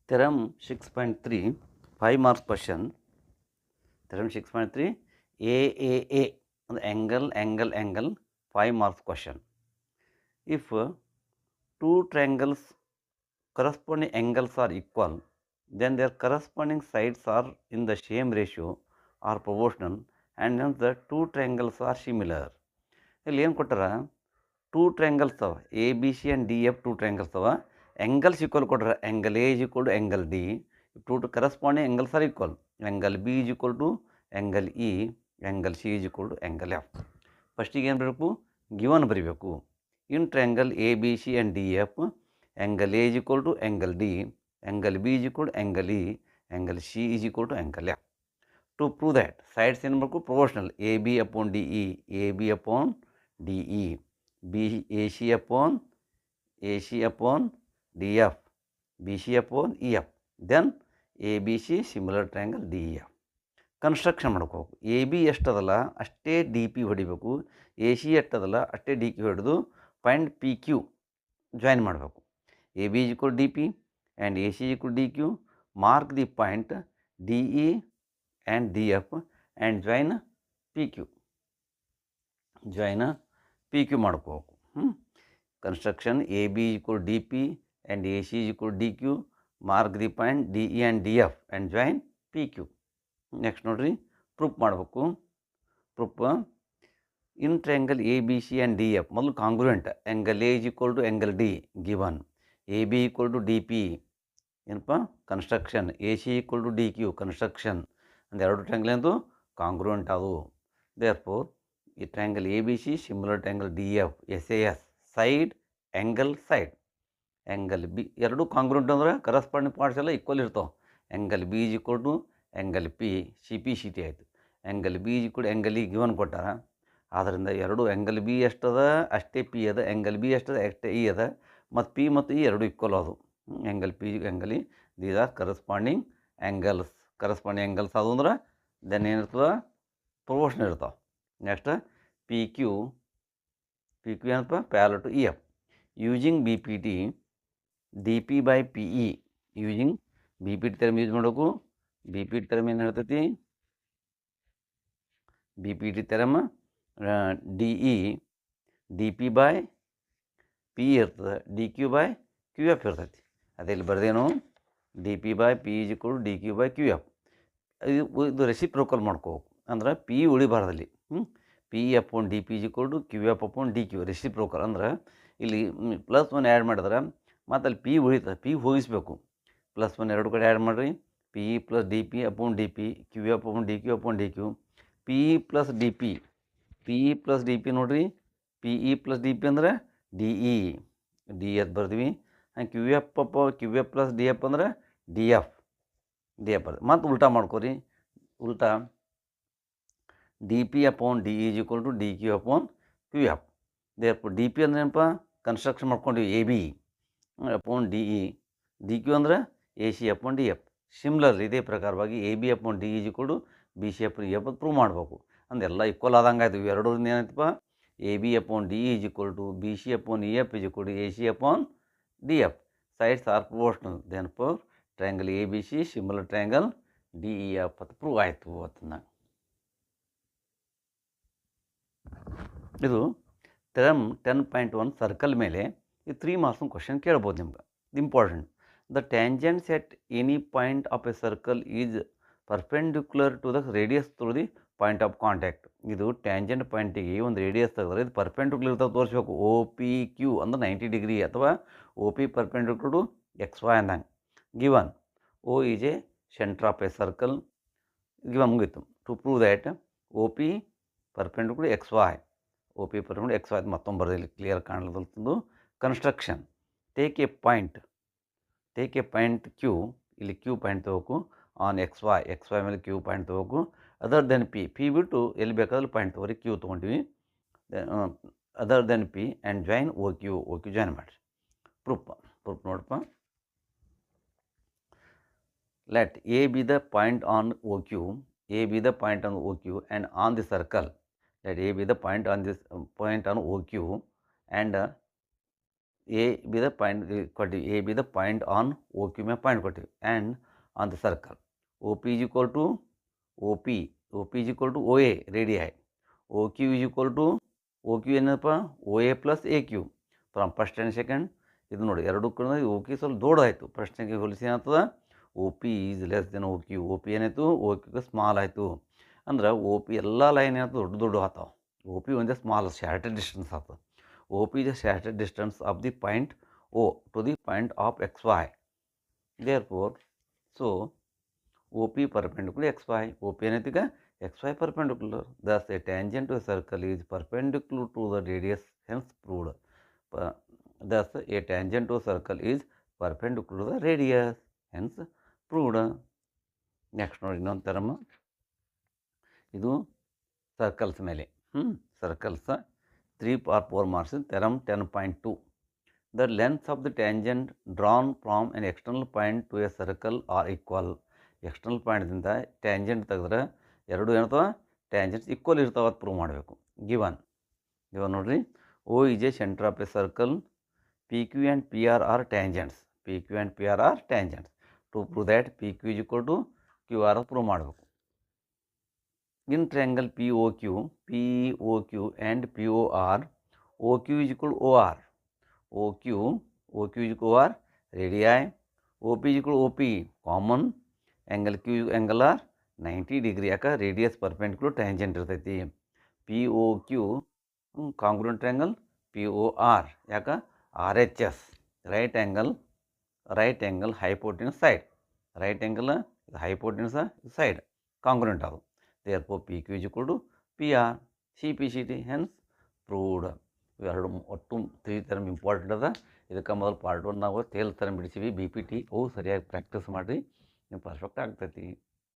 Theorem 6.3 5 marks question. Theorem 6.3 AAA angle 5 marks question. If two triangles corresponding angles are equal, then their corresponding sides are in the same ratio or proportional, and hence the two triangles are similar. ಇಲ್ಲಿ ಏನು ಕೊಟ್ಟಾರ, two triangles ಅವ, A B C and D F two triangles ಅವ. Angles equal ಕೊಟ್ಟಾರ, angle A is equal to angle D, two corresponding angles are equal. Angle B is equal to angle E, angle C is equal to angle F. ಫಸ್ಟಿಗೆ ಏನು ಬರಬೇಕು, given ಬರೀಬೇಕು. In triangle A B C and D F, angle A is equal to angle D, angle B is equal to angle E, angle C is equal to angle F. To prove that sides ಏನು ಮಾಡಬೇಕು, proportional, A B upon D E, A B upon D E, B A C upon D F, B C upon E F, then A B C similar triangle D E F. Construction ಮಾಡ್ಕೋಬೇಕು. A B ಎಷ್ಟದಲ್ಲ ಅಷ್ಟೇ D P ಹೊಡಿಬೇಕು, A C ಎಷ್ಟದಲ್ಲ ಅಷ್ಟೇ D Q ಹೊಡೆದು point P Q join ಮಾಡಬೇಕು. A B is equal D P and A C is equal D Q. Mark the point D E and D F and join P Q. ಮಾಡ್ಕೋಬೇಕು. Construction A B equal D P and A C equal D Q. Mark the point D E and D F and join P Q. Next ನೋಡಿರಿ, proof ಮಾಡಬೇಕು. Proof in triangle A B C and D F ಮೊದಲು congruent, angle A is equal to angle D given, A B equal to D P ಏನಪ್ಪ construction, A C equal to D Q construction. ಒಂದು ಎರಡು triangle ಎಂದು congruent ಅದು. Therefore ಈ triangle A B C similar triangle D F, S A S, side angle side. Angle B ಎರಡು congruent ಅಂದ್ರೆ corresponding parts ಎಲ್ಲ equal ಇರ್ತಾವೆ. Angle B is equal to angle P, C P C T ಆಯಿತು. Angle B is equal angle E given ಕೊಟ್ಟಾರ. ಆದ್ದರಿಂದ ಎರಡು angle B ಎಷ್ಟದ ಅಷ್ಟೇ P ಅದ, ಆ್ಯಂಗಲ್ ಬಿ ಎಷ್ಟದ ಅಷ್ಟೇ ಇ ಅದ, ಮತ್ತು ಪಿ ಮತ್ತು ಇ ಎರಡು ಈಕ್ವಲ್ ಅದು. Angle P angle E these are corresponding angles. ಅದು ಅಂದ್ರೆ ದೆನ್ ಏನಿರ್ತದೆ, ಪ್ರೊಪೋರ್ಷನಲ್ ಇರ್ತಾವೆ. ನೆಕ್ಸ್ಟ್ ಪಿ ಕ್ಯೂ ಏನಪ್ಪ parallel to E F. Using B P T D P by P E. Using B P T theorem use ಮಾಡಬೇಕು. B P T theorem ಏನು ಹೇಳ್ತೈತಿ, B P T theorem D E D P by P ಇರ್ತದೆ, D Q by Q F ಇರ್ತೈತಿ. ಅದೇ ಇಲ್ಲಿ ಬರ್ದೇನು, D P by P is equal D Q by Q F. ಇದು reciprocal ಮಾಡ್ಕೋಬೇಕು, ಅಂದ್ರೆ ಪಿ ಉಳಿಬಾರ್ದಲ್ಲಿ. P upon D P is equal to Q F upon D Q. Reciprocal ಅಂದ್ರೆ ಇಲ್ಲಿ ಪ್ಲಸ್ ಒನ್ ಆ್ಯಡ್ ಮಾಡಿದ್ರೆ ಮತ್ತು ಅಲ್ಲಿ ಪಿ ಉಳಿತದೆ, ಪಿ ಹೋಗಿಸ್ಬೇಕು. ಪ್ಲಸ್ ಒನ್ ಎರಡು ಕಡೆ ಆ್ಯಡ್ ಮಾಡಿರಿ, P E plus D P upon D P, Q F upon D Q upon D Q. P E plus D P, ನೋಡಿರಿ, P E plus D P ಅಂದ್ರೆ D E, D F ಬರ್ತೀವಿ. Q F plus D F ಅಂದ್ರೆ D F ಬರ್ತೀವಿ. ಮತ್ತು ಉಲ್ಟಾ ಮಾಡ್ಕೊರಿ, ಉಲ್ಟಾ D P upon D is equal to D Q upon Q F. Therefore D P ಅಂದ್ರೆ ಏನಪ್ಪ, ಕನ್ಸ್ಟ್ರಕ್ಷನ್ ಮಾಡ್ಕೊಂಡಿವಿ A B upon D E, D Q ಅಂದ್ರೆ A C upon D F. Similar ಇದೇ ಪ್ರಕಾರವಾಗಿ A B upon D is equal to B C upon E F prove ಮಾಡಬೇಕು. ಅಂದೆಲ್ಲ equal ಆದಂಗೆ ಆಯ್ತು. ಎರಡರಿಂದ ಏನೈತಪ್ಪ, A B upon D is equal to B C upon E F is equal to A C upon D F. Sides are proportional, therefore triangle A B C similar triangle D E F ಅಂತ prove ಆಯಿತು. ಅದನ್ನು ಇದು theorem 10.1 circle ಮೇಲೆ ಈ 3 marks question ಕೇಳ್ಬೋದು ನಿಮ್ಗೆ. Important, the tangents at any point of a circle is perpendicular to the radius through the point of contact. ಇದು tangent ಪಾಯಿಂಟಿಗೆ ಒಂದು ರೇಡಿಯಸ್ ತೆಗೆದ್ರೆ ಇದು ಪರ್ಪೆಂಡಿಕ್ಯುಲರ್ ಇರ್ತಾವೆ ತೋರಿಸ್ಬೇಕು. ಓ ಪಿ ಕ್ಯೂ ಅಂದ್ರೆ 90 ಡಿಗ್ರಿ, ಅಥವಾ O P perpendicular to X Y ಅಂದಂಗೆ. Given O is a centre of a circle given, ಮುಗೀತು. To prove that O P perpendicular X Y, O P perpendicular X Y ಮತ್ತೆ ಬರೋದಿಲ್ಲ, clear ಕಾಣಲತ್ತಂದು. Construction, take a point Q, ಇಲ್ಲಿ Q point ತೊಗೋಬೇಕು. On X Y ಮೇಲೆ Q point ತೊಗೋಬೇಕು. Other than P ಬಿಟ್ಟು ಎಲ್ಲಿ ಬೇಕಾದ್ರೆ ಪಾಯಿಂಟ್ ತೊಗೊರಿ, ಕ್ಯೂ ತೊಗೊಂಡಿವಿ. Other than P and join O Q join ಮಾಡಿರಿ. ಪ್ರೂಫ್ ನೋಡಪ್ಪ. Let A B the point on O Q, and on the circle. Let A B the point on O Q and A B the point ಕೊಟ್ಟಿವಿ, A B the point on O Q ಮ್ಯಾಗ point ಕೊಟ್ಟಿವಿ and on the circle O P is equal to O P is equal to O A radii, O Q is equal to O Q ಏನಪ್ಪ O A plus A Q from first and second. ಇದು ನೋಡಿ ಎರಡು ಕೂಡ ಒ Q ಸ್ವಲ್ಪ ದೊಡ್ಡದಾಯಿತು, ಪ್ರಶ್ನೆಗೆ ಹೋಲಿಸಿ ಏನಾಗ್ತದೆ O P is less than O Q, O P ಏನಾಯಿತು ಒ ಕ್ಯೂಗೆ ಸ್ಮಾಲ್ ಆಯಿತು. ಅಂದ್ರೆ ಒ ಪಿ ಎಲ್ಲ ಲೈನ್ ಏನಾಯ್ತು ದೊಡ್ಡ ದೊಡ್ಡ ಆತಾವ, ಒ ಪಿ ಒಂದೇ ಸ್ಮಾಲ್ ಶಾರ್ಟೆಡ್ ಡಿಸ್ಟೆನ್ಸ್ ಆಗ್ತದೆ. O P is the sorted distance of the point O to the point of xy. Therefore, so OP perpendicular xy. OP ಏನೈತಿಗ xy perpendicular. Thus, a tangent to a circle is perpendicular to the radius, hence proved. Thus, a tangent to a circle is perpendicular to the radius, hence proved. Next ನೋಡಿ ಇನ್ನೊಂದು ಥರಮ, ಇದು circles ಮೇಲೆ circles 3 or 4 marks theorem 10.2. The lengths of the tangent drawn from an external point to a circle are equal. External ಪಾಯಿಂಟ್ದಿಂದ tangent ತೆಗೆದ್ರೆ ಎರಡು ಏನಂತವ tangents equal ಇರ್ತಾವ ಅಂತ prove ಮಾಡಬೇಕು. ಗಿವನ್ ನೋಡ್ರಿ, O is a centre of a circle, P Q and P R are tangents, P Q and P R are tangents. To prove that P Q is equal to Q R prove ಮಾಡಬೇಕು. In triangle P O Q and P O R, O Q is equal O R, OQ is equal to radii, OP is equal to OP, common, angle Q angle are 90 degree, ಯಾಕೆ radius perpendicular tangent ಇರ್ತೈತಿ. POQ ಕಾಂಗ್ರುಯೆಂಟ್ triangle, POR ಯಾಕೆ RHS right angle hypotenuse side, right angle hypotenuse side ಕಾಂಗ್ರುಯೆಂಟ್ ಅದು. therefore PQ is equal to PR, CPCT, hence proved. ಇವೆರಡು ಒಟ್ಟು 3 ಥರಮ್ important ಅದ. ಇದಕ್ಕೆ ಮೊದಲು part 1 ನಾವು ತೇಲ್ ಥರ ಬಿಡಿಸಿವಿ BPT, ಅವು ಸರಿಯಾಗಿ ಪ್ರಾಕ್ಟೀಸ್ ಮಾಡಿರಿ, ನೀವು ಪರ್ಫೆಕ್ಟ್ ಆಗ್ತೈತಿ.